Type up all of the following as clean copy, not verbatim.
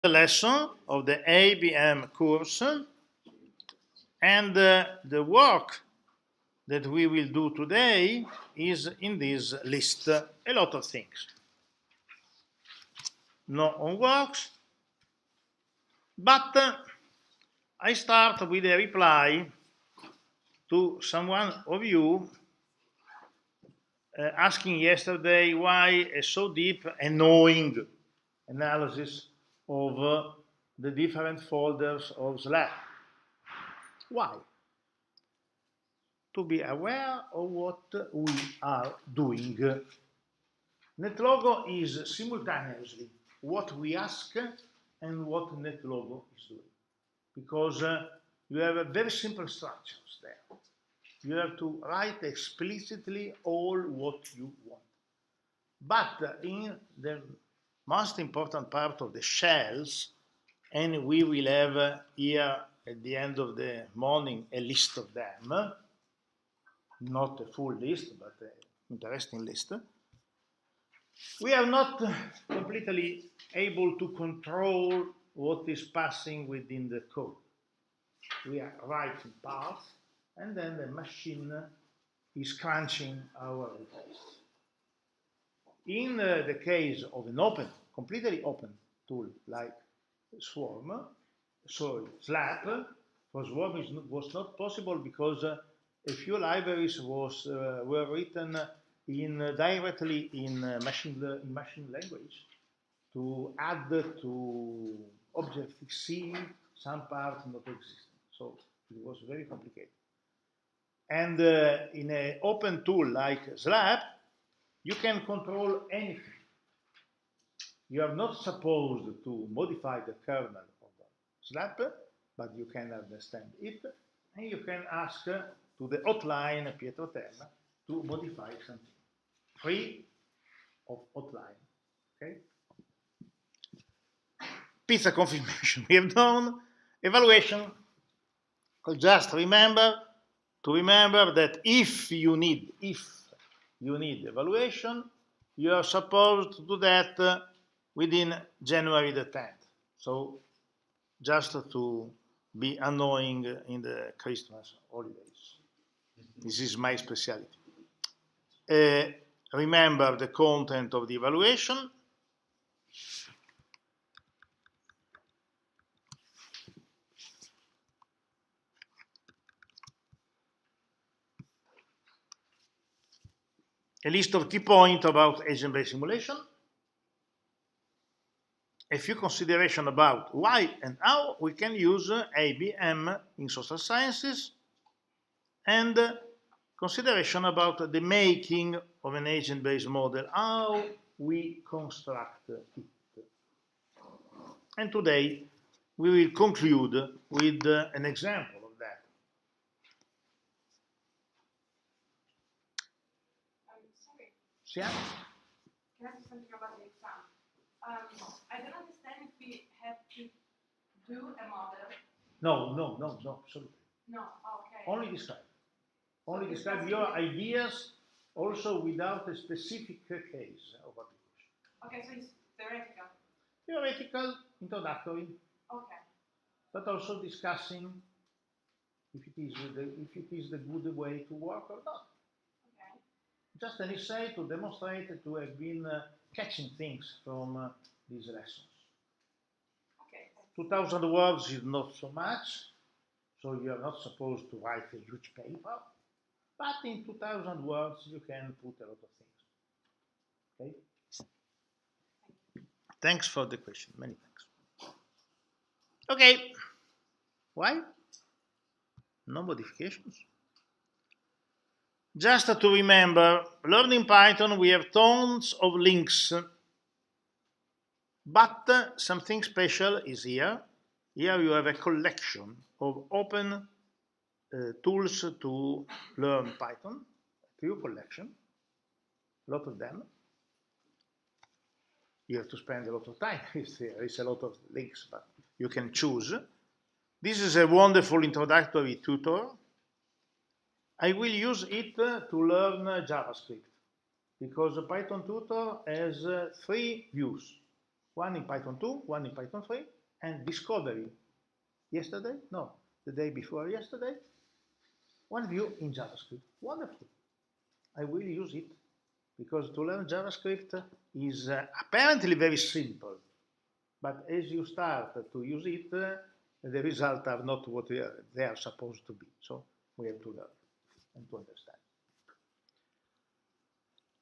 lesson of the ABM course, and the work that we will do today is in this list. A lot of things. No homeworks, but I start with a reply to someone of you asking yesterday why a so deep and knowing analysis of the different folders of Slack. Why? To be aware of what we are doing. NetLogo is simultaneously what we ask and what NetLogo is doing, because you have a very simple structures there. You have to write explicitly all what you want. But in the most important part of the shells, and we will have here at the end of the morning a list of them, not a full list, but an interesting list, we are not completely able to control what is passing within the code. We are writing parts, and then the machine is crunching our requests. In the case of an open, completely open tool like Slap, for Swarm was not possible because a few libraries were written directly in machine language to add to Objective-C some parts not existing. So it was very complicated. And in an open tool like Slap, you can control anything. You are not supposed to modify the kernel of Slap, but you can understand it, and you can ask to the hotline Pietro Terna to modify something. Free of hotline. Okay? Pizza confirmation. We have done evaluation. Just remember that if you need evaluation, you are supposed to do that within January the 10th. So just to be annoying in the Christmas holidays. This is my specialty. Remember the content of the evaluation. A list of key points about agent-based simulation. A few considerations about why and how we can use ABM in social sciences, and consideration about the making of an agent-based model, how we construct it. And today we will conclude with an example of that. Sorry. Yeah? Can I say something about the exam? I don't understand if we have to do a model. No, absolutely. No, okay. Only describe. Only describe your ideas, also without a specific case of application. Okay, so it's theoretical. Theoretical, introductory. Okay. But also discussing if it is the good way to work or not. Okay. Just an essay to demonstrate to have been catching things from these lessons. Okay. 2,000 words is not so much, so you are not supposed to write a huge paper, but in 2,000 words you can put a lot of things. Okay? Thanks for the question. Many thanks. Okay. Why? No modifications. Just to remember, learning Python, we have tons of links, but something special is here. Here you have a collection of open tools to learn Python, a few collection, a lot of them. You have to spend a lot of time. There is a lot of links, but you can choose. This is a wonderful introductory tutor. I will use it to learn JavaScript, because the Python tutor has 3 views. one in Python 2, one in Python 3, and discovery yesterday, no, the day before yesterday, one view in JavaScript. Wonderful. I will use it because to learn JavaScript is apparently very simple, but as you start to use it, the results are not what they are supposed to be. So we have to learn and to understand.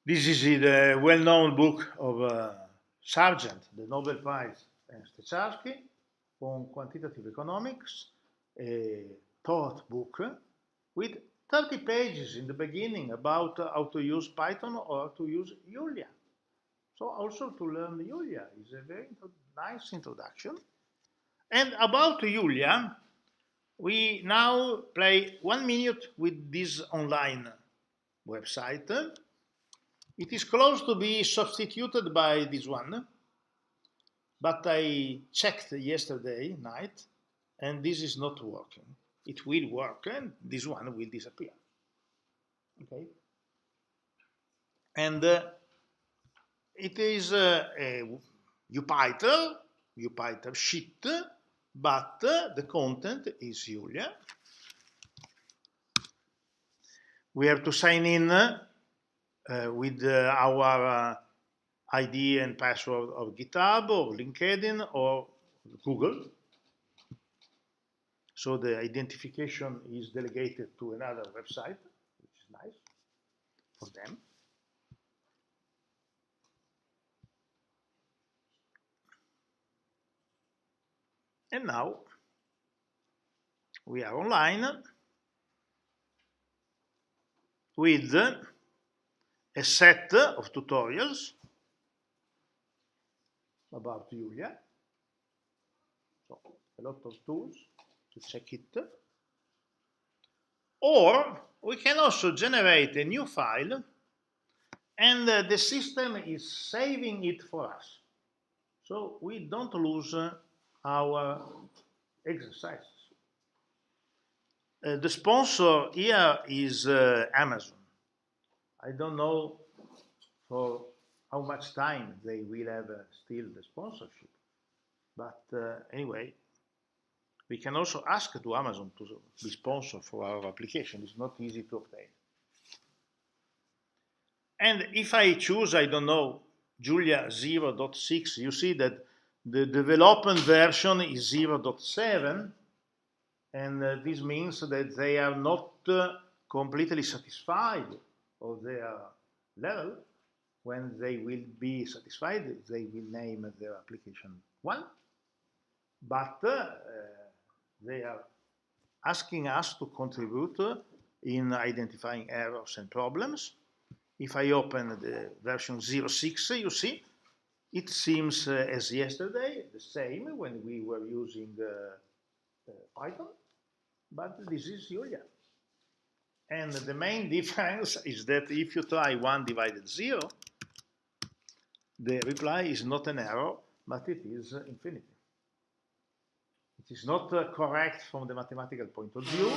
This is the well-known book of Sargent, the Nobel Prize, and Stecharsky on quantitative economics, a thought book with 30 pages in the beginning about how to use Python or to use Julia. So also to learn Julia is a very nice introduction. And about Julia, we now play 1 minute with this online website. It is close to be substituted by this one, but I checked yesterday night and this is not working. It will work and this one will disappear. Okay? And it is a Jupyter sheet, but the content is Julia. We have to sign in with our ID and password of GitHub or LinkedIn or Google. So the identification is delegated to another website, which is nice for them. And now we are online with a set of tutorials about Julia. So a lot of tools to check it. Or we can also generate a new file and the system is saving it for us. So we don't lose our exercises. The sponsor here is Amazon. I don't know for how much time they will have still the sponsorship. But anyway, we can also ask to Amazon to be sponsor for our application. It's not easy to obtain. And if I choose, I don't know, Julia 0.6, you see that the development version is 0.7, and this means that they are not completely satisfied of their level. When they will be satisfied, they will name their application 1. But they are asking us to contribute in identifying errors and problems. If I open the version 0.6, you see, it seems as yesterday, the same when we were using Python, but this is Julia. And the main difference is that if you try 1 divided 0, the reply is not an error, but it is infinity. It is not correct from the mathematical point of view,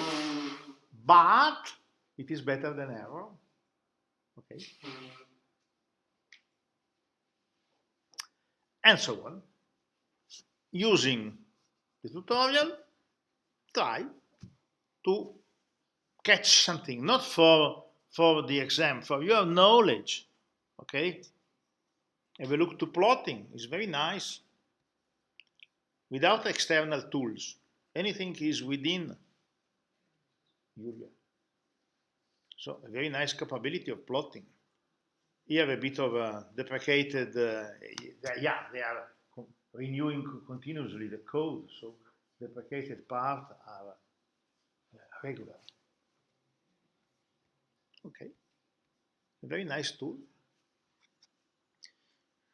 but it is better than error. Okay. And so on. Using the tutorial, try to catch something, not for the exam, for your knowledge. Okay? Have a look to plotting, it's very nice. Without external tools, anything is within Julia. So a very nice capability of plotting. Here a bit of deprecated, they are renewing continuously the code, so deprecated parts are regular. Okay, a very nice tool.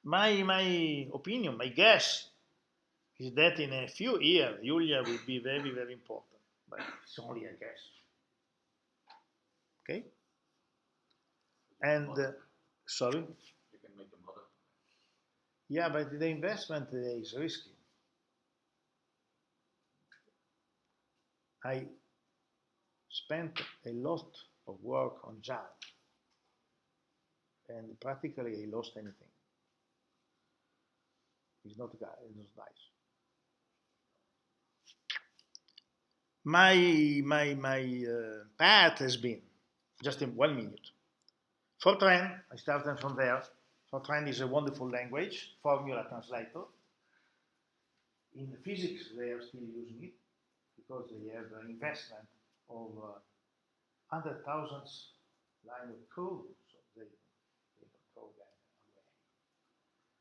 My opinion, my guess is that in a few years, Julia will be very, very important, but it's only a guess. Okay? And, sorry? You can make a model. Yeah, but the investment is risky. I spent a lot of work on Java, and practically I lost anything. It's not dice. My path has been just in 1 minute. Fortran, I started from there. Fortran is a wonderful language, formula translator. In physics, they are still using it because they have an investment of 100,000 lines of code, so they don't throw them away.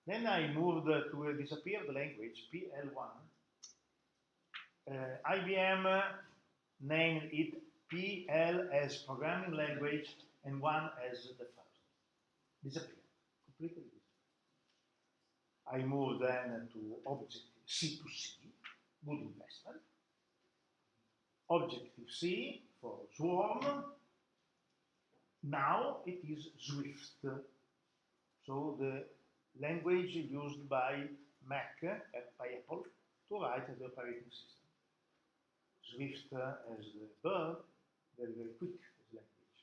Then I moved to a disappeared language, PL1. IBM named it PL as programming language and 1 as the first. Disappeared, completely disappeared. I moved then to Objective-C2C, good investment. Objective-C for Swarm. Now it is Swift. So the language used by Mac, by Apple, to write the operating system. Swift as the verb, very, very quick as language.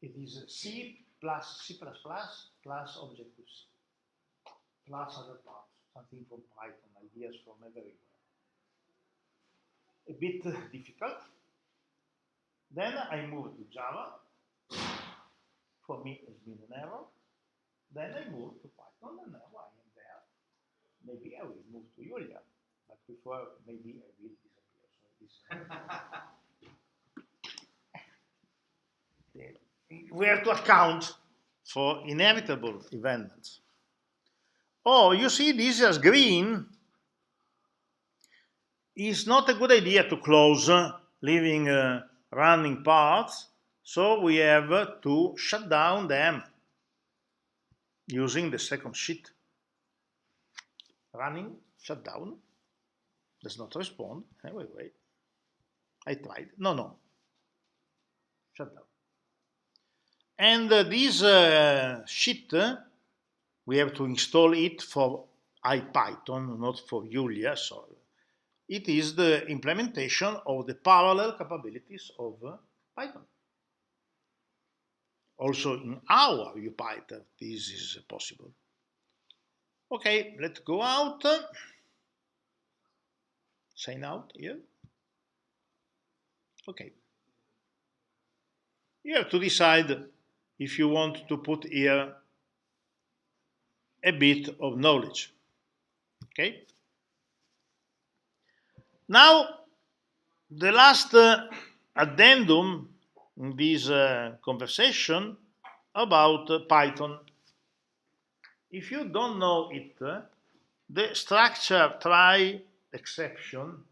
It is C plus C++ plus Objective-C, plus other parts, something from Python, ideas from everywhere. A bit difficult. Then I moved to Java. For me, it's been an error. Then I moved to Python, and now I am there. Maybe I will move to Julia, but before maybe I will disappear. So we have to account for inevitable events. Oh, you see this as green. It's not a good idea to close, leaving running parts, so we have to shut down them using the second sheet. Running, shut down, does not respond. Wait. I tried. No. Shut down. And this sheet, we have to install it for IPython, not for Julia. So it is the implementation of the parallel capabilities of Python. Also in our UPython, this is possible. Okay, let's go out. Sign out here. Okay. You have to decide if you want to put here a bit of knowledge. Okay. Now, the last addendum in this conversation about Python. If you don't know it, the structure try exception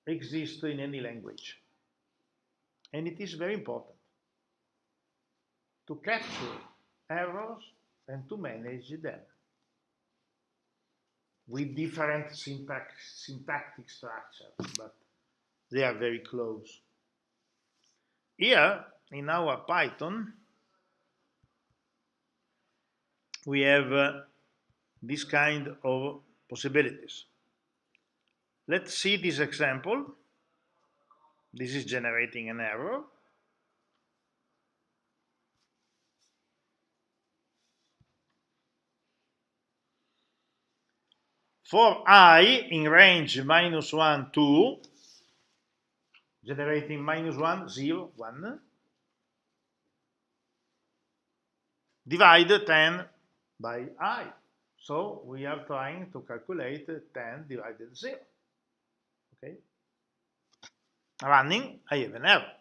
exists in any language. And it is very important to capture errors and to manage them with different syntactic structures, but they are very close. Here, in our Python, we have this kind of possibilities. Let's see this example. This is generating an error. For I in range -1, 2, generating -1, 0, 1, divide 10 by I. So we are trying to calculate 10 divided 0. Okay. Running, I have an error.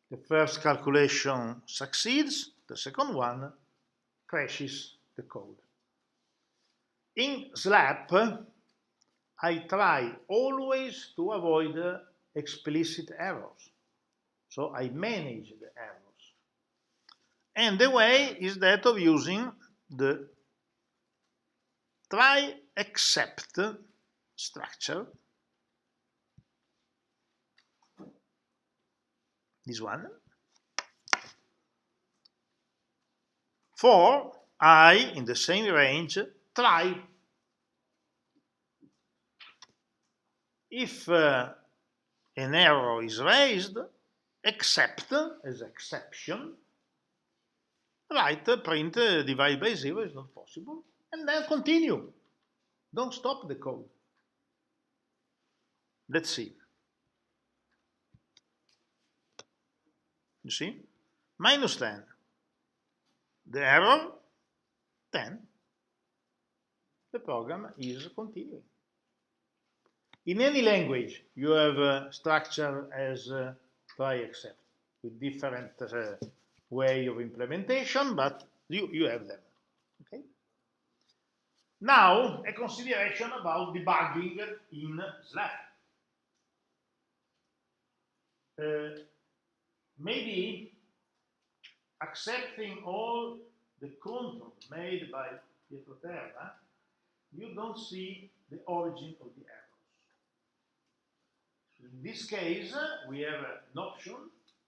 The first calculation succeeds, the second one crashes the code. In SLAP, I try always to avoid explicit errors. So I manage the errors. And the way is that of using the try except structure. This one. For I in the same range, try. If an error is raised, except as exception, write print divide by 0 is not possible, and then continue. Don't stop the code. Let's see. You see? Minus 10. The error, 10. The program is continuing. In any language, you have a structure as try except with different way of implementation, but you have them. Okay. Now, a consideration about debugging in Slack. Maybe accepting all the control made by Pietro Terra, you don't see the origin of the errors. In this case, we have an option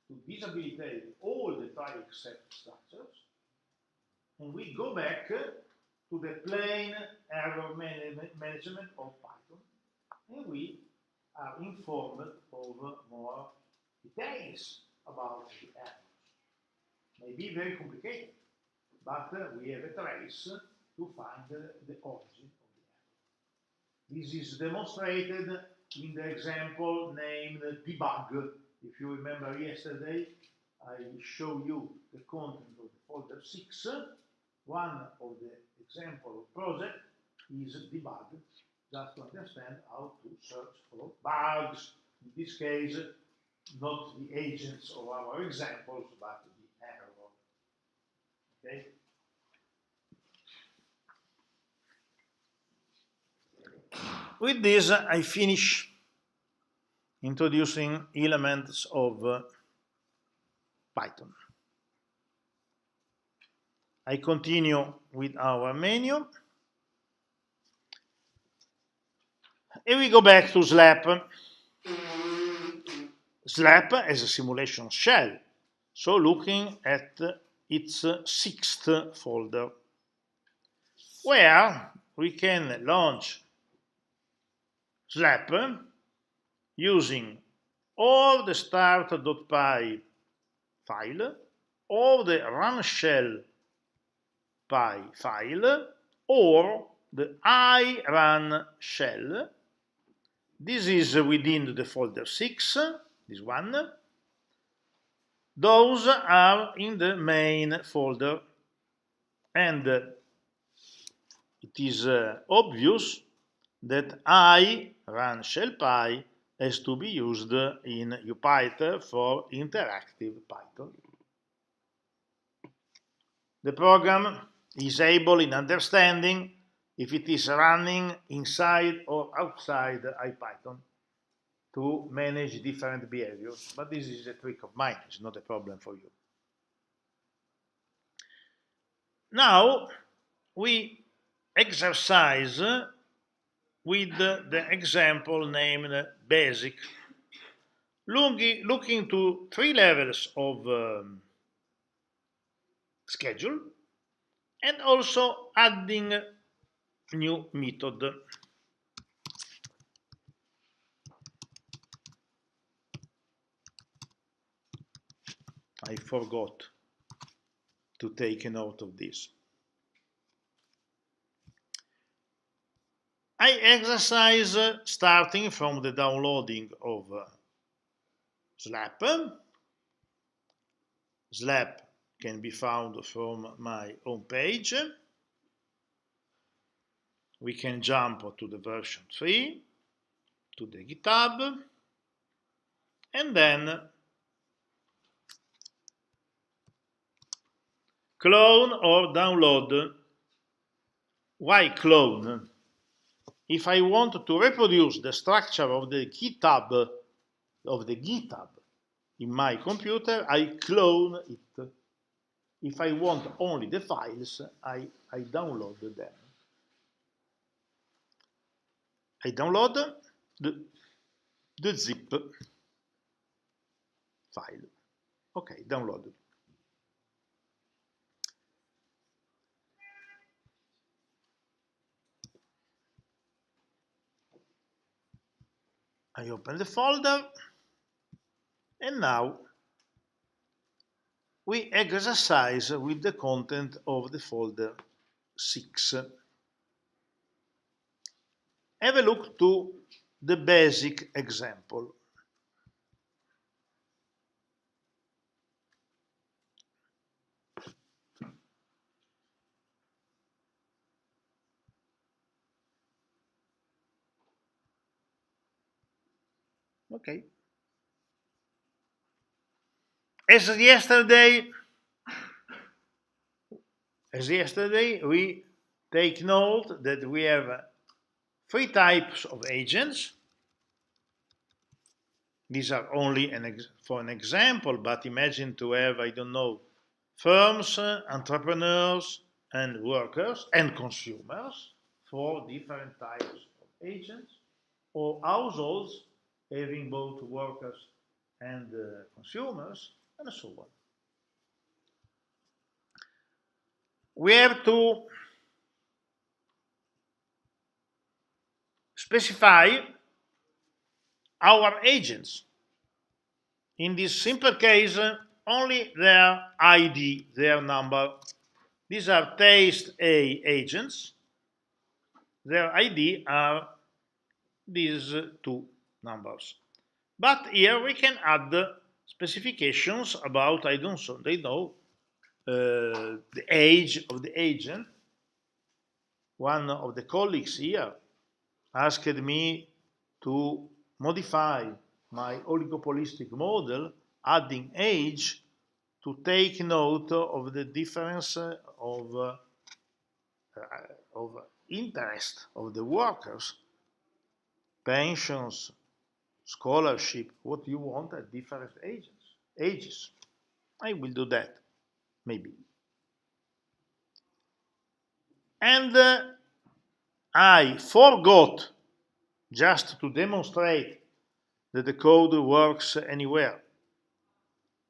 to disabilitate all the try except structures, and we go back to the plain error management of Python, and we are informed of more details about the errors. Maybe very complicated, but we have a trace to find the origin of the error. This is demonstrated in the example named debug. If you remember yesterday, I show you the content of the folder 6. One of the example of project is debug, just to understand how to search for bugs. In this case, not the agents of our examples, but the error. Okay? With this, I finish introducing elements of Python. I continue with our menu. And we go back to SLAP. SLAP as a simulation shell. So looking at its 6th folder, where we can launch SLAP using or the start.py file, or the run shell py file, or the irun shell. This is within the folder 6, this one. Those are in the main folder, and it is obvious that irun shell py has to be used in UPython for interactive Python. The program is able in understanding if it is running inside or outside IPython to manage different behaviors, but this is a trick of mine, it's not a problem for you. Now we exercise with the example named basic, looking to 3 levels of schedule, and also adding new method. I forgot to take a note of this. I exercise starting from the downloading of SLAP. SLAP can be found from my home page. We can jump to the version 3, to the GitHub, and then clone or download. Why clone? If I want to reproduce the structure of the GitHub in my computer, I clone it. If I want only the files, I download them. I download the zip file. Okay, downloaded. I open the folder, and now we exercise with the content of the folder 6. Have a look to the basic example. Okay. As yesterday, we take note that we have 3 types of agents. These are only for an example, but imagine to have, I don't know, firms, entrepreneurs, and workers, and consumers, 4 different types of agents, or households having both workers and consumers, and so on. We have to specify our agents. In this simple case, only their ID, their number. These are taste A agents. Their ID are these 2 numbers. But here we can add specifications about, I don't know, the age of the agent. One of the colleagues here asked me to modify my oligopolistic model, adding age to take note of the difference of interest of the workers, pensions, scholarship, what you want at different ages. I will do that, maybe. And I forgot, just to demonstrate that the code works anywhere,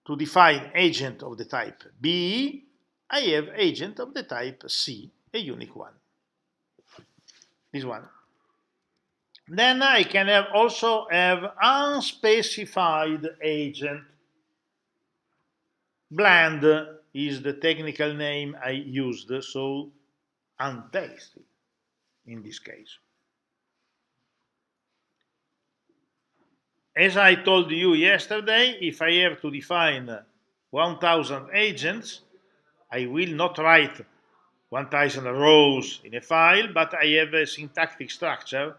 to define agent of the type B. I have agent of the type C, a unique one. This one. Then I can also have unspecified agent. Bland is the technical name I used, so untasty in this case. As I told you yesterday, if I have to define 1000 agents, I will not write 1000 rows in a file, but I have a syntactic structure.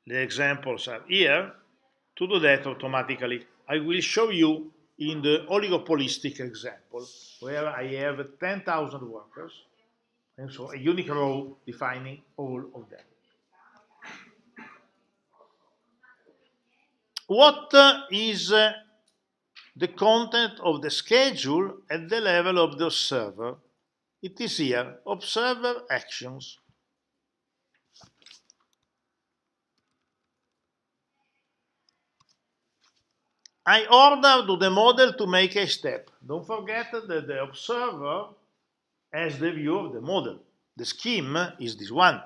The examples are here to do that automatically. I will show you in the oligopolistic example, where I have 10,000 workers, and so a unique row defining all of them. What is the content of the schedule at the level of the observer? It is here, observer actions. I order to the model to make a step. Don't forget that the observer has the view of the model. The scheme is this one.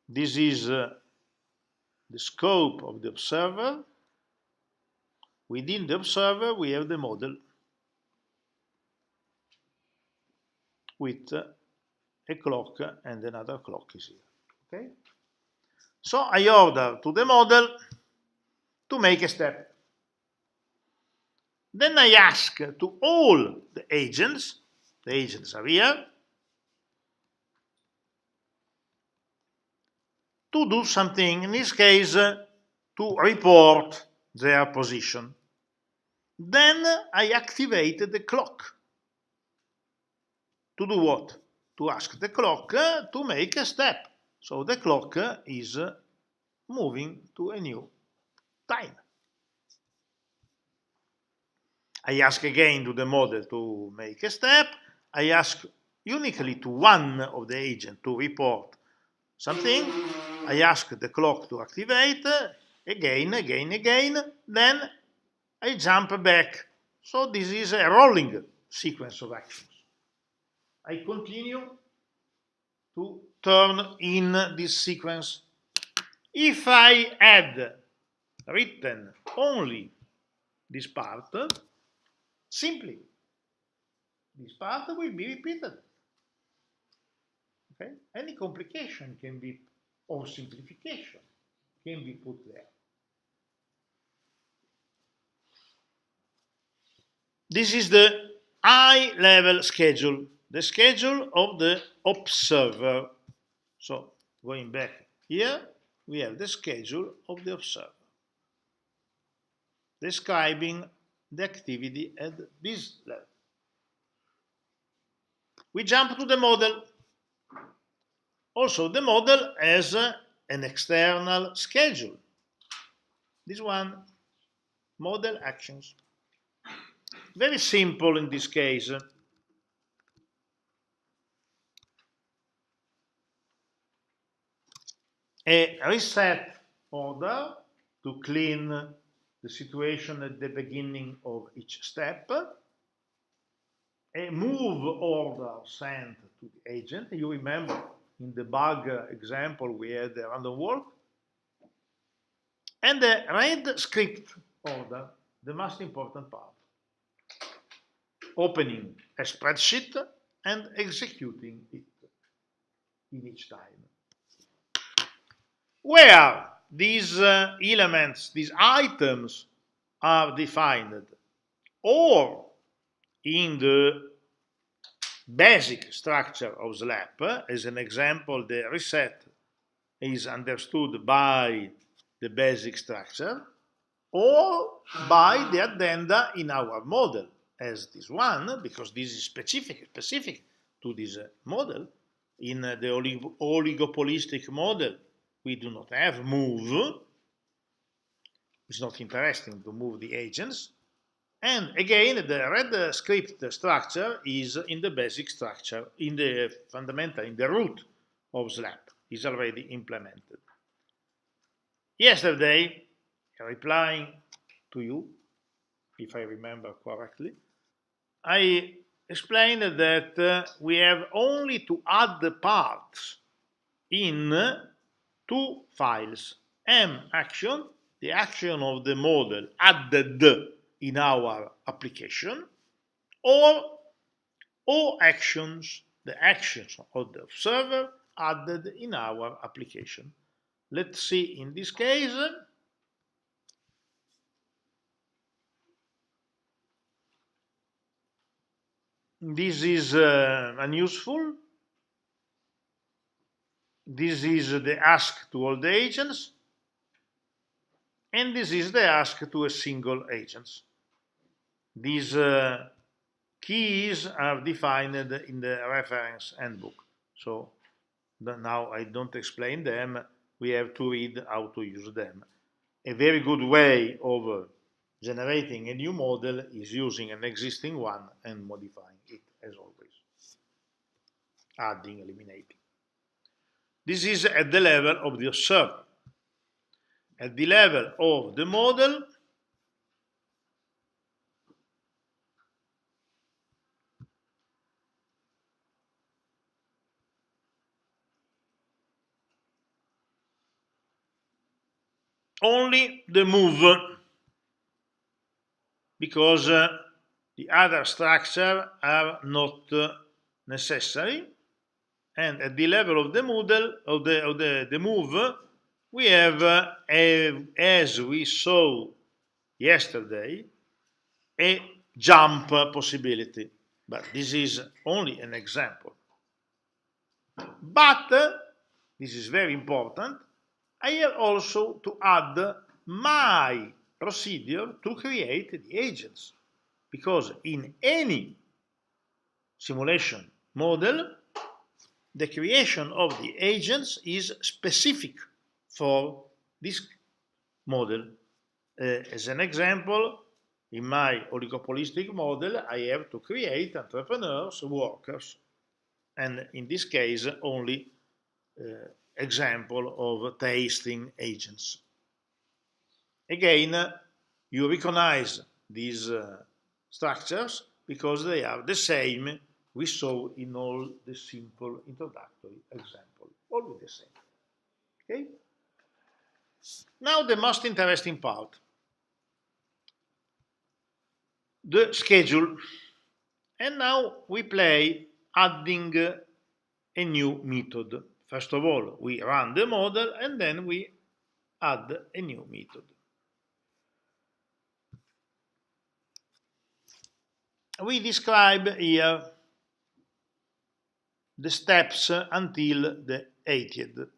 This is the scope of the observer. Within the observer, we have the model with a clock and another clock is here. Okay? So I order to the model to make a step. Then I ask to all the agents are here, to do something, in this case, to report their position. Then I activate the clock. To do what? To ask the clock to make a step. So the clock is moving to a new time. I ask again to the model to make a step. I ask uniquely to one of the agents to report something. I ask the clock to activate again. Then I jump back. So this is a rolling sequence of actions. I continue to turn in this sequence. If I had written only this part simply. This part will be repeated. Okay? Any complication can be, or simplification can be put there. This is the high-level schedule, the schedule of the observer. So, going back here, we have the schedule of the observer, describing the activity at this level. We jump to the model. Also, the model has an external schedule. This one, model actions. Very simple in this case. A reset order to clean the situation at the beginning of each step. A move order sent to the agent. You remember in the bug example we had a random walk. And the read script order, the most important part. Opening a spreadsheet and executing it in each time. Where these elements, these items are defined, or in the basic structure of SLAP, as an example, the reset is understood by the basic structure, or by the addenda in our model, as this one, because this is specific to this model. In the oligopolistic model, we do not have move. It's not interesting to move the agents. And again, the red script structure is in the basic structure, in the fundamental, in the root of SLAP, is already implemented. Yesterday, replying to you, if I remember correctly, I explained that we have only to add the parts in two files. M action, the action of the model added in our application, or O actions, the actions of the observer added in our application. Let's see in this case. This is unuseful. This is the ask to all the agents. And this is the ask to a single agent. These keys are defined in the reference handbook. So now I don't explain them. We have to read how to use them. A very good way of generating a new model is using an existing one and modifying it, as always. Adding, eliminating. This is at the level of the observer. At the level of the model, only the move, because the other structure are not necessary. And at the level of the model, of the move, we have, as we saw yesterday, a jump possibility. But this is only an example. But, this is very important, I have also to add my procedure to create the agents. Because in any simulation model, the creation of the agents is specific for this model. As an example, in my oligopolistic model, I have to create entrepreneurs, workers, and in this case, only example of tasting agents. Again, you recognize these structures because they are the same we saw in all the simple introductory examples, always the same. Okay? Now the most interesting part. the schedule. And now we play adding a new method. First of all, we run the model and then we add a new method. We describe here the steps until the 80th.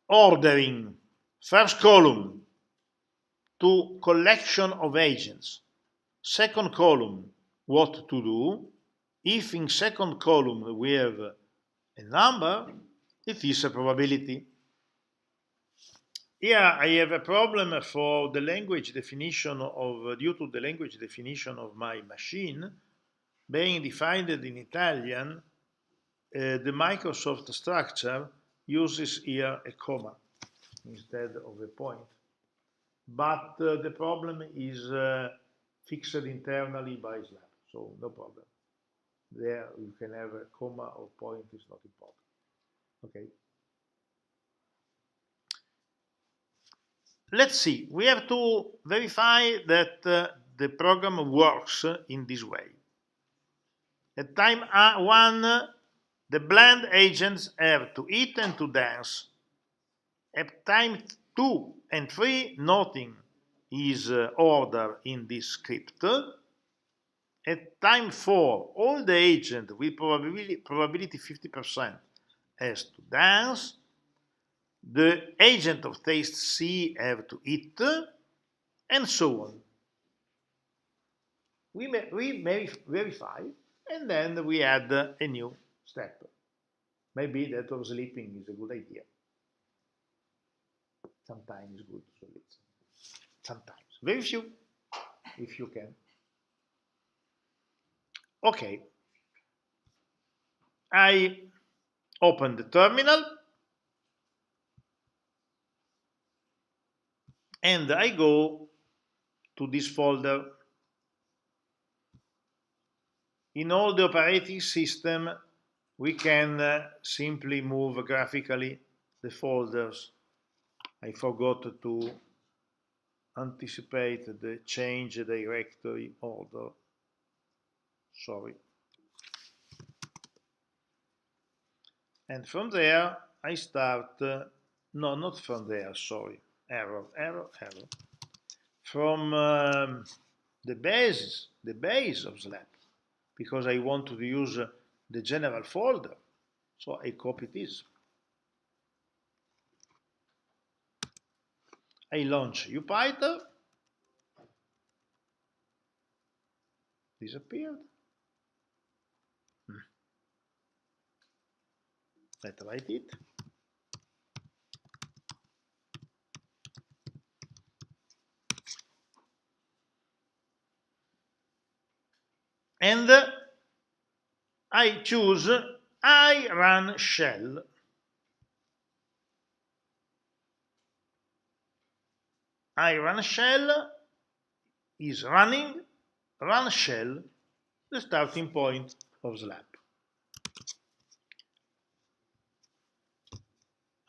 Ordering, first column, to collection of agents. Second column, what to do. If in second column we have a number, it is a probability. Here I have a problem for the language definition due to the language definition of my machine, being defined in Italian, the Microsoft structure uses here a comma instead of a point. But the problem is fixed internally by SLAP, so no problem. There you can have a comma or point, is not important. Okay. Let's see, we have to verify that the program works in this way. At time 1, the blend agents have to eat and to dance. At time 2 and 3, nothing is ordered in this script. At time 4, all the agents with probability 50% has to dance. The agent of taste C have to eat, and so on. We verify, and then we add a new step. Maybe that of sleeping is a good idea. Sometimes it's good, so it's sometimes. Very few, if you can. Okay. I open the terminal and I go to this folder. In all the operating system, we can simply move graphically the folders. I forgot to anticipate the change directory order. Sorry. And from there, I start, no, not from there, sorry, error. From the base of SLAP, because I want to use the general folder. So I copy this. I launch UPython. Disappeared. Let's write it. And I choose I run shell. I run shell is running, run shell, the starting point of SLAP.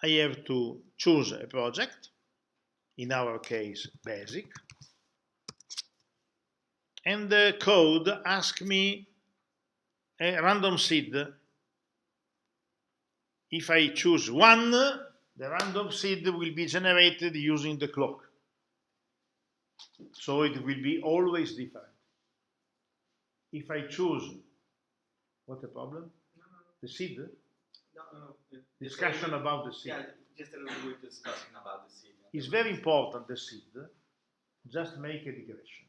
I have to choose a project, in our case basic, and the code asks me a random seed. If I choose 1, the random seed will be generated using the clock. So it will be always different. If I choose, what the problem? No. The seed? No. Discussion about the seed. Yeah, just a little bit discussion about the seed. It's very important, the seed. Just make a digression.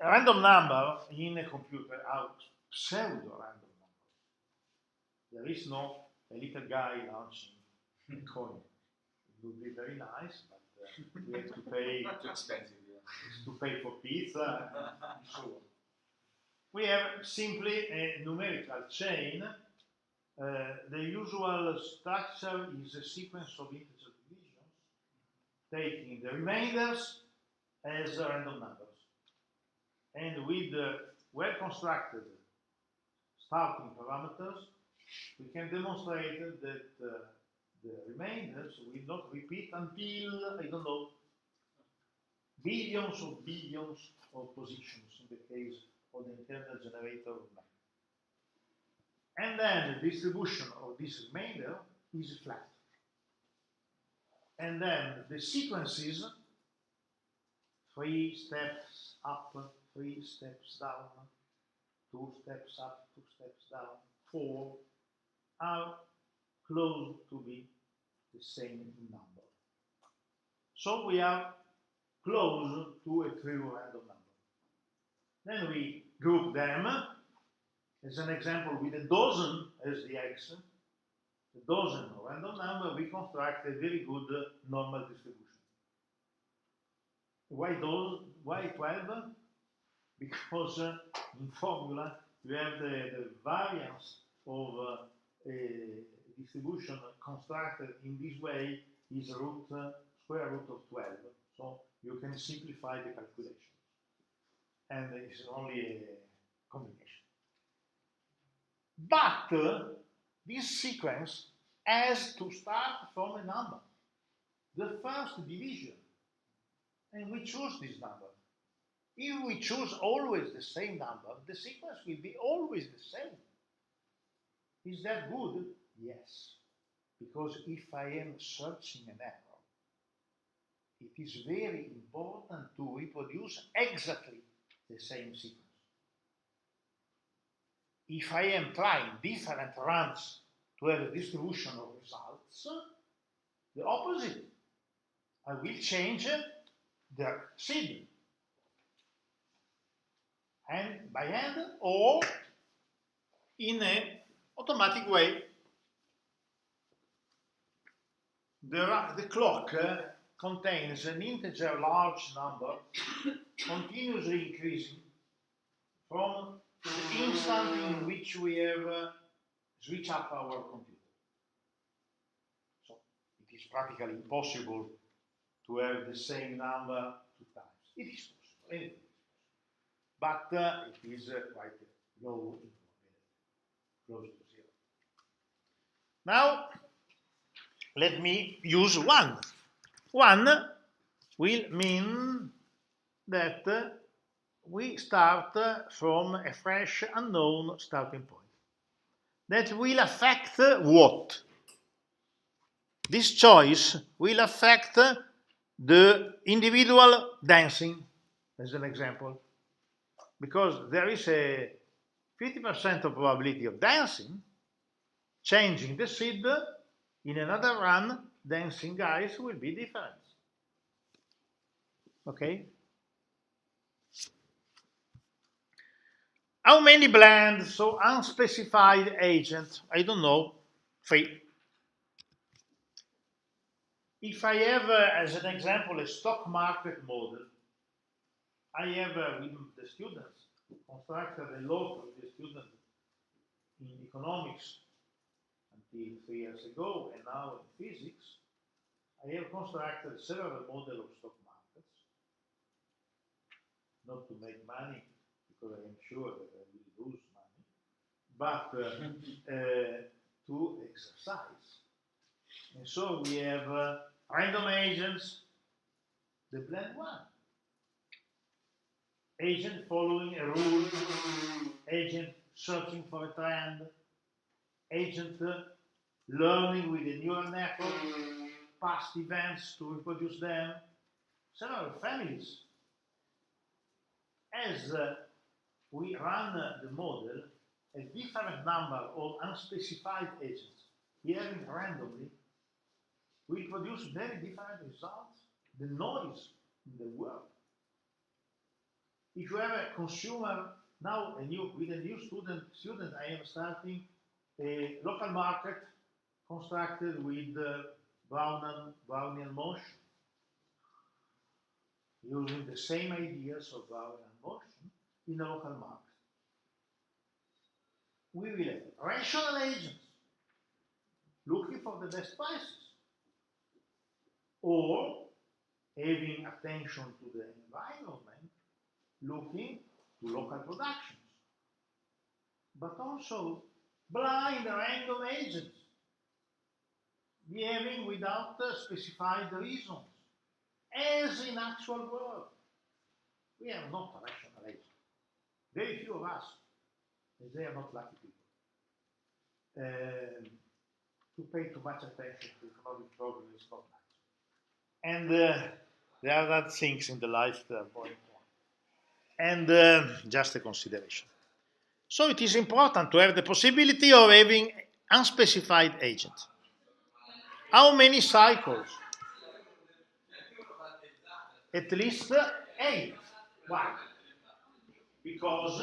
A random number in a computer are pseudo-random numbers. There is no a little guy launching a coin. It would be very nice, but we have to pay too expensive, yeah. to pay for pizza and so on. We have simply a numerical chain. The usual structure is a sequence of integer divisions, taking the remainders as random numbers. And with well-constructed starting parameters, we can demonstrate that the remainders will not repeat until, I don't know, billions of positions in the case of the internal generator of math. And then the distribution of this remainder is flat. And then the sequences, 3 steps up, 3 steps down, 2 steps up, 2 steps down, 4, are close to be the same number. So we are close to a true random number. Then we group them as an example with a dozen as the x, a dozen random number, we construct a very good normal distribution. Why 12? Because in formula you have the variance of a distribution constructed in this way is square root of 12. So you can simplify the calculation. And it's only a combination. But this sequence has to start from a number, the first division, and we choose this number. If we choose always the same number, the sequence will be always the same. Is that good? Yes. Because if I am searching an error, it is very important to reproduce exactly the same sequence. If I am trying different runs to have a distribution of results, the opposite. I will change the seed. And by hand or in an automatic way. The clock contains an integer large number continuously increasing from the instant in which we have switched up our computer. So it is practically impossible to have the same number 2 times. It is possible, anything is possible. But it is quite low in probability, close to 0. Now, let me use 1. 1 will mean that we start from a fresh, unknown starting point. That will affect what? This choice will affect the individual dancing, as an example. Because there is a 50% of probability of dancing, changing the seed in another run, dancing guys will be different. Okay? How many blends, so unspecified agent? I don't know, 3. If I have, as an example, a stock market model, I have with the students constructed a lot with the students in economics until 3 years ago, and now in physics. I have constructed several models of stock markets, not to make money, because I am sure that I will lose money, but to exercise. And so we have random agents, the blend 1. Agent following a rule, agent searching for a trend, agent learning with a neural network, past events to reproduce them, several families. As we run the model, a different number of unspecified agents, hearing randomly, will produce very different results. The noise in the world. If you have a consumer, now with a new student, I am starting a local market constructed with Brownian motion, using the same ideas of Brownian motion in a local market. We will have rational agents looking for the best prices, or having attention to the environment, looking to local productions, but also blind random agents behaving without specified reasons, as in actual world. We are not rational agents. Very few of us, and they are not lucky people. To pay too much attention to economic problem is not nice. And there are other things in the life that are more important. And just a consideration. So it is important to have the possibility of having unspecified agents. How many cycles? At least 8. Why? Because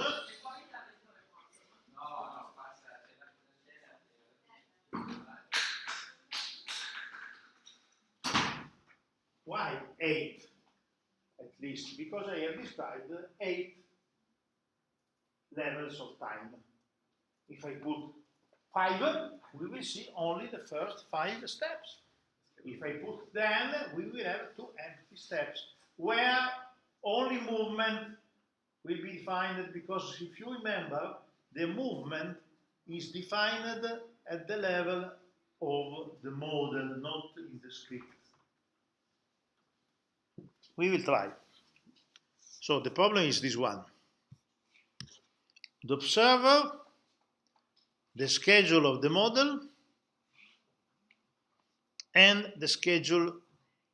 why 8? At least because I have described 8 levels of time. If I put 5, we will see only the first 5 steps. If I put 10, we will have 2 empty steps where only movement will be defined, because if you remember, the movement is defined at the level of the model, not in the script. We will try. So the problem is this one. The observer, the schedule of the model, and the schedule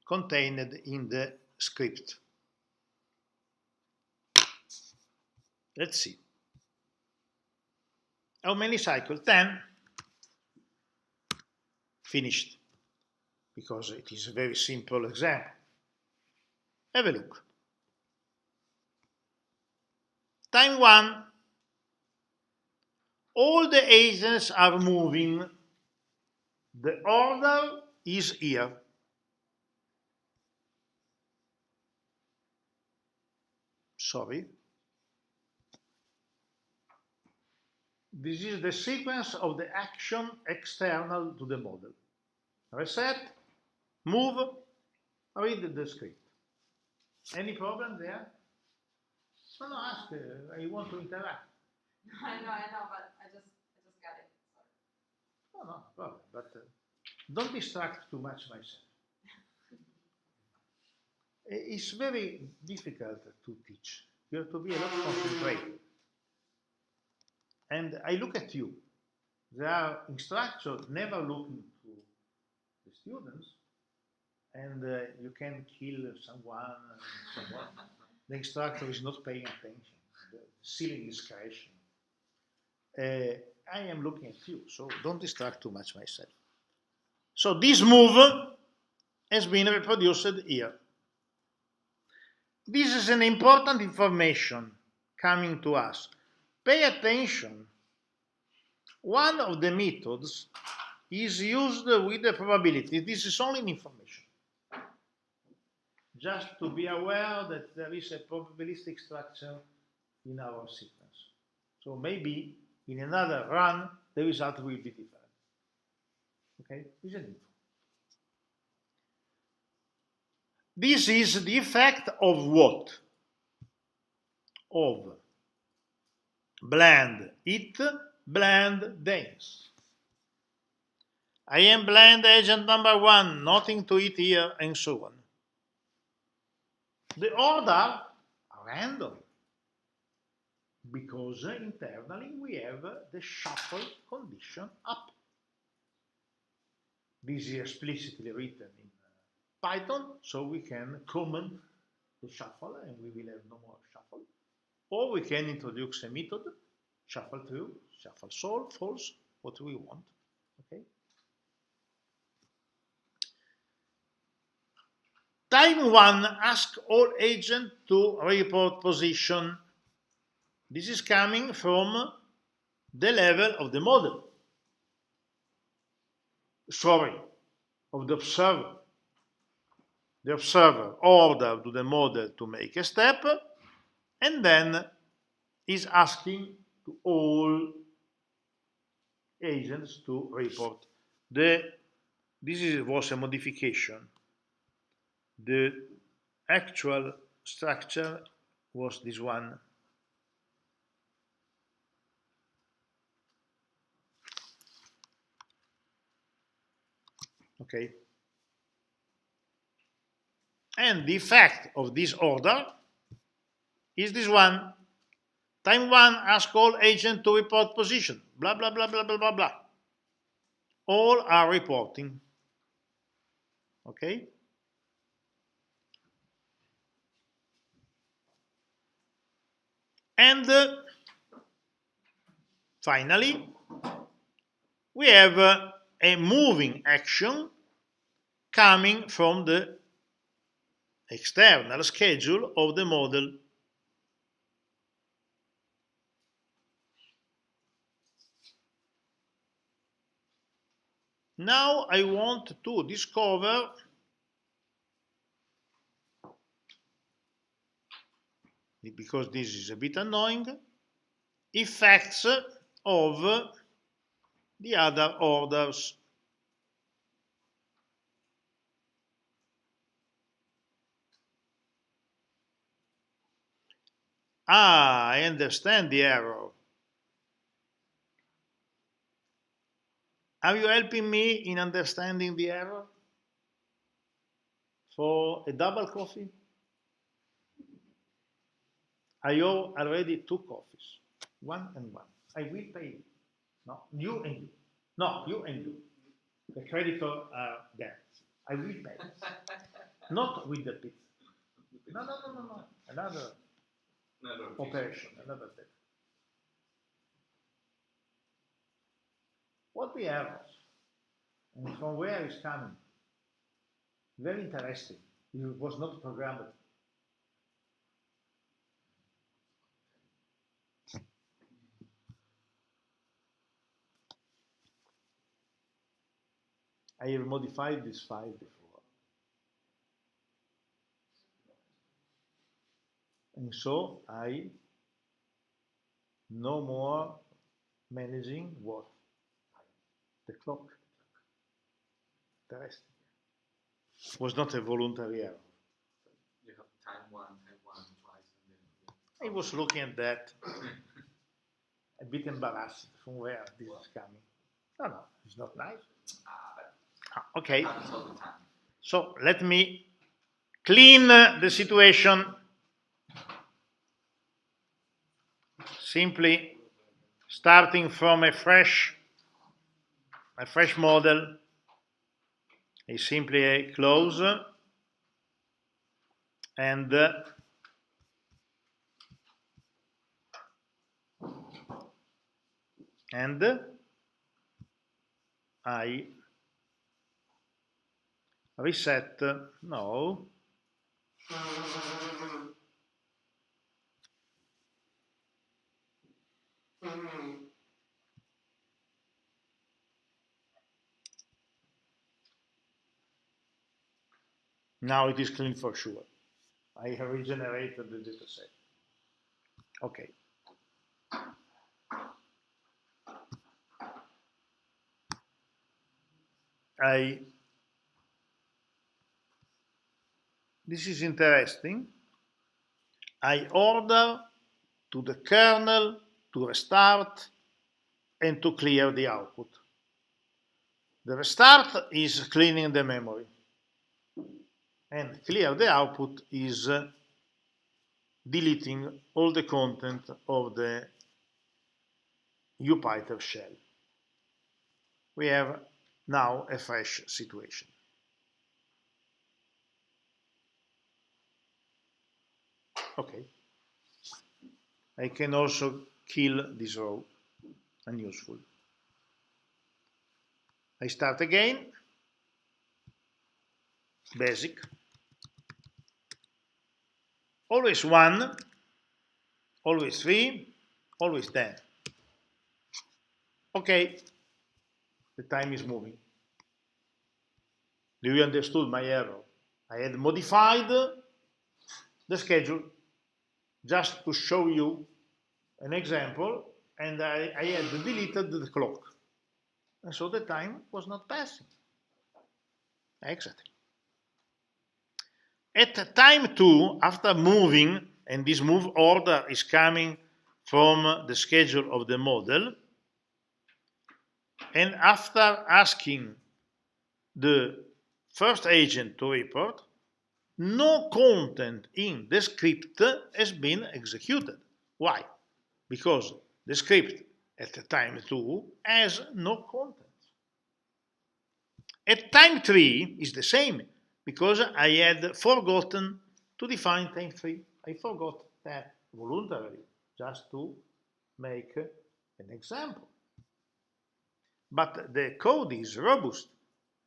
contained in the script. Let's see. How many cycles? 10. Finished. Because it is a very simple example. Have a look. Time 1. All the agents are moving. The order is here. Sorry. This is the sequence of the action external to the model. Reset, move, read the script. Any problem there? No, ask. I want to interact. I know, but I just got it. Sorry. No problem. But don't distract too much myself. It's very difficult to teach. You have to be a lot concentrated. And I look at you. There are instructors never looking to the students, and you can kill someone. The instructor is not paying attention. The ceiling is crashing. I am looking at you, so don't distract too much myself. So this move has been reproduced here. This is an important information coming to us. Pay attention. One of the methods is used with the probability. This is only information. Just to be aware that there is a probabilistic structure in our sequence. So maybe in another run, the result will be different. Okay, this is an info. This is the effect of what? Of blend it, blend dense. I am blend agent number 1, nothing to it here, and so on. The order are random, because internally we have the shuffle condition up. This is explicitly written in Python, so we can comment the shuffle and we will have no more shuffle. Or we can introduce a method, shuffle true, shuffle solve, false, what we want. Okay. Time 1 asks all agents to report position. This is coming from the level of the model. Sorry, of the observer. The observer ordered to the model to make a step, and then is asking to all agents to report. This was a modification. The actual structure was this one. Okay. And the effect of this order is this one. Time 1, ask all agents to report position. Blah, blah, blah, blah, blah, blah, blah. All are reporting. Okay? And finally, we have a moving action coming from the external schedule of the model. Now I want to discover because this is a bit annoying, effects of the other orders. Ah, I understand the error. Are you helping me in understanding the error? For a double coffee? I owe already 2 coffees. 1 and 1. I will pay you. No, you and you. No, you and you. The creditor are there. I will pay. Not with the pizza. No. Another operation, another thing. What the errors? And from where is coming? Very interesting. It was not programmed. I have modified this file before. And so I no more managing what? The clock. Interesting. It was not a voluntary error. You have time one twice. And then, I was looking at that, a bit embarrassed from where this is coming. No, it's not nice. Okay. happens all the time. So let me clean the situation. Simply starting from a fresh model is simply a close and I reset, no, now it is clean for sure. I have regenerated the data set. Okay. This is interesting. I order to the kernel to restart and to clear the output. The restart is cleaning the memory, and clear the output is deleting all the content of the Jupyter shell. We have now a fresh situation. Okay. I can also kill this row, unuseful. I start again, basic, always 1, always 3, always 10. Okay, the time is moving. Do you understood my error? I had modified the schedule just to show you an example, and I had deleted the clock. And so the time was not passing. Exactly. At time 2, after moving, and this move order is coming from the schedule of the model, and after asking the first agent to report, no content in the script has been executed. Why? Because the script at time 2 has no content. At time 3 is the same, because I had forgotten to define time 3. I forgot that voluntarily, just to make an example. But the code is robust,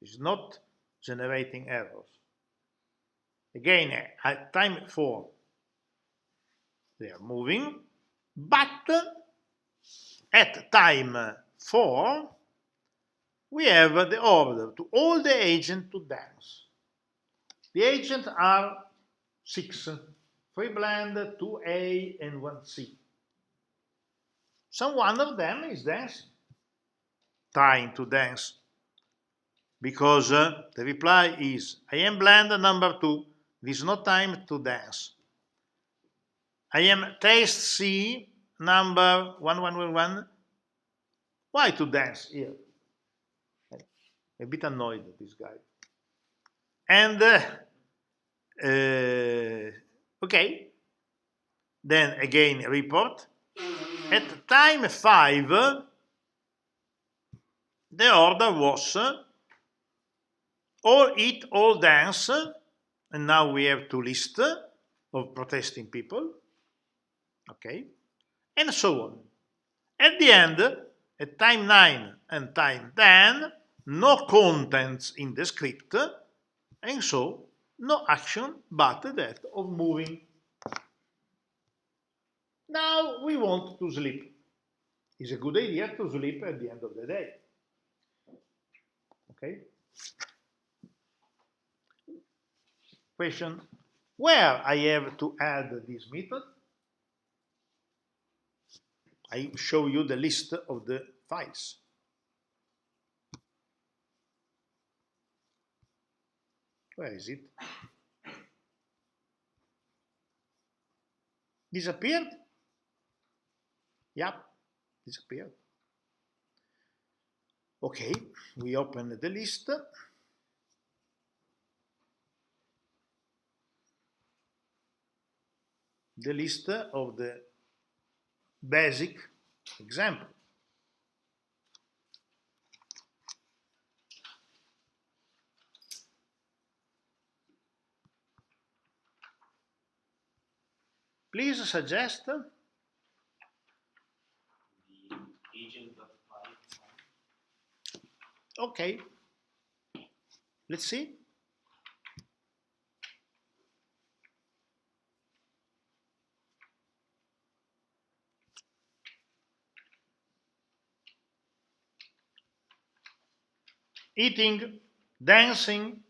it's not generating errors. Again, at time 4, they are moving, but at time 4, we have the order to all the agents to dance. The agents are 6, 3 blend, 2A, and 1C. So one of them is dancing, trying to dance, because the reply is, I am blend number 2, there is no time to dance. I am test C number 1111, why to dance here? A bit annoyed, this guy. And, okay, then again report. At time 5, the order was all eat, all dance, and now we have 2 lists of protesting people, okay, and so on. At the end, at time 9 and time 10, no contents in the script, and so no action but that of moving. Now we want to sleep. It's a good idea to sleep at the end of the day. Okay? Question, where I have to add this method? I show you the list of the files. Where is it? Disappeared? Yep, disappeared. Okay, we open the list. The list of the basic example. Please suggest. The agent.file. Okay, let's see. Eating, dancing,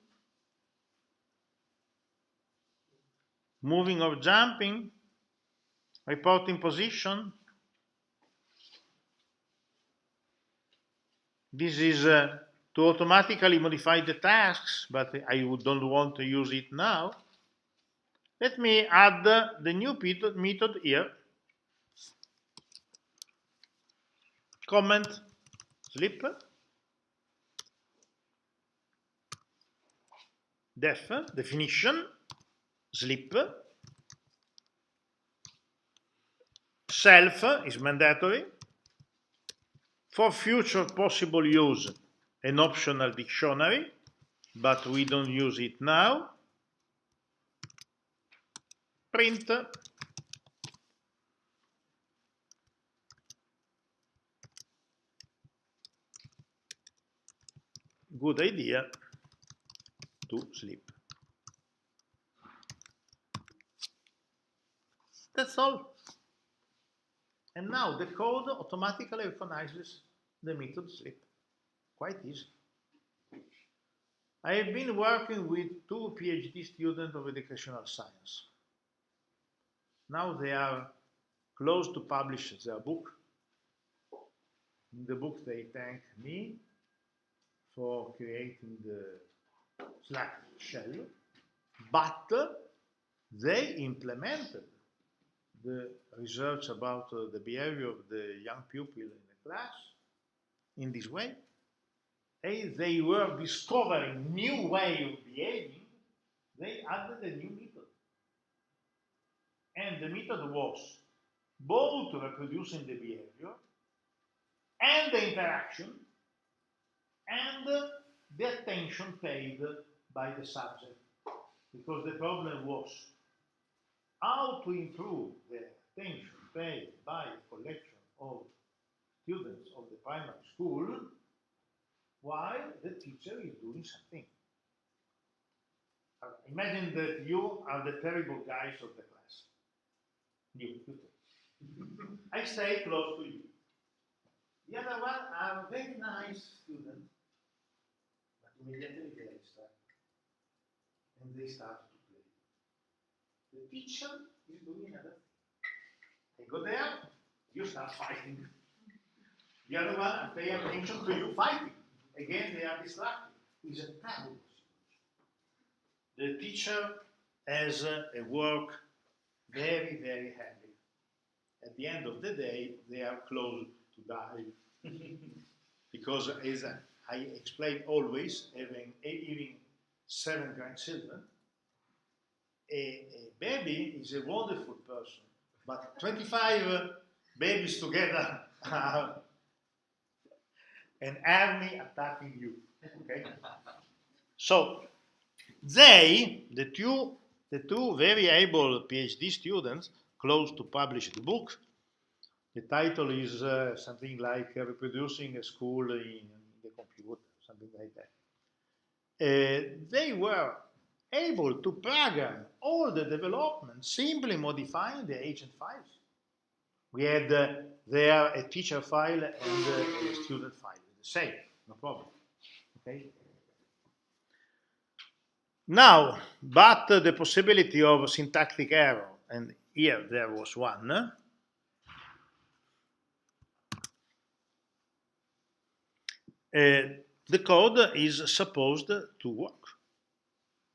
moving or jumping, reporting position. This is to automatically modify the tasks, but I don't want to use it now. Let me add the new method here. Comment sleep. Def, definition, sleep. Self is mandatory. For future possible use, an optional dictionary, but we don't use it now. Print. Good idea to sleep. That's all. And now the code automatically recognizes the method sleep. Quite easy. I have been working with 2 PhD students of educational science. Now they are close to publish their book. In the book they thank me for creating the Slack shell, but they implemented the research about the behavior of the young pupil in the class in this way. And they were discovering new way of behaving they added a new method. And the method was both reproducing the behavior and the interaction and the attention paid by the subject. Because the problem was how to improve the attention paid by a collection of students of the primary school while the teacher is doing something. Imagine that you are the terrible guys of the class. You two. I stay close to you. The other one are very nice students, but immediately they are distracted and they start to play. The teacher is doing another thing. They go there, you start fighting. The other one pay attention to you fighting. Again, they are distracted. It's a terrible situation. The teacher has a work very, very heavy. At the end of the day, they are close to die. Because as I explain always, having 7 grandchildren, a baby is a wonderful person, but 25 babies together are an army attacking you. Okay? So they, the two very able PhD students, close to publish the book. The title is something like Reproducing a School in the Computer, something like that. They were able to program all the development simply modifying the agent files. We had there a teacher file and a student file, the same, no problem. Okay. Now, but the possibility of syntactic error, and here there was one. The code is supposed to work.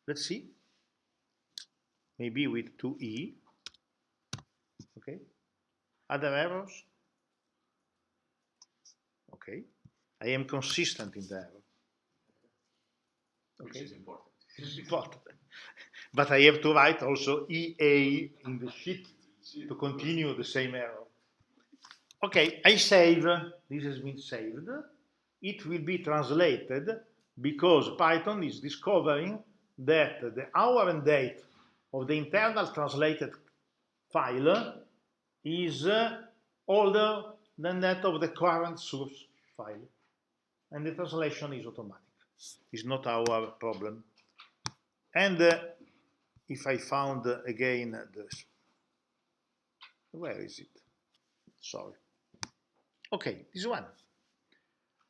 Let's see. Maybe with 2E. Okay. Other errors? Okay. I am consistent in the error. Okay. Which is important. Important. But I have to write also EA in the sheet to continue the same error. Okay, I save. This has been saved. It will be translated because Python is discovering that the hour and date of the internal translated file is older than that of the current source file. And the translation is automatic. It's not our problem. And if I found again this, where is it? Sorry. Okay, this one.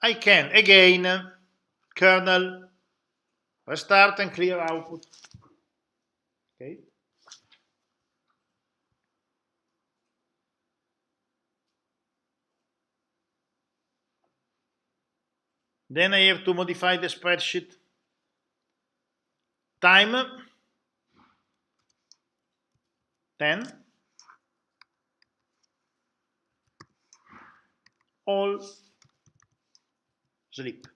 I can again kernel, restart and clear output. Okay. Then I have to modify the spreadsheet. Time 10. All sleep.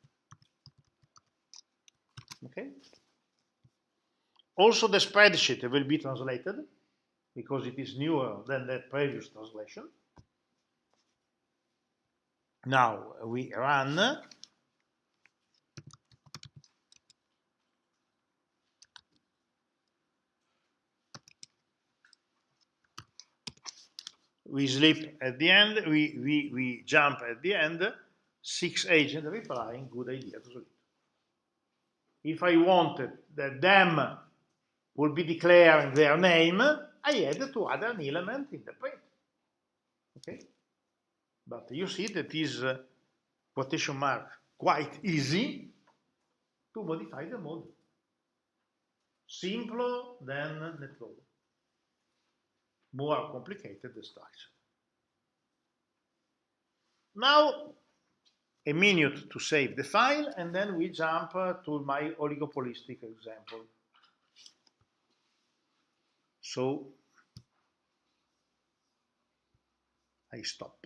Okay. Also the spreadsheet will be translated because it is newer than the previous translation. Now we run. We sleep at the end, we jump at the end, 6 agents replying, good idea to sleep. If I wanted that them would be declaring their name, I had to add an element in the print. Okay? But you see that is quotation mark quite easy to modify the mode. Simpler than NetLogo. More complicated the structure. Now, a minute to save the file, and then we jump to my oligopolistic example. So, I stop.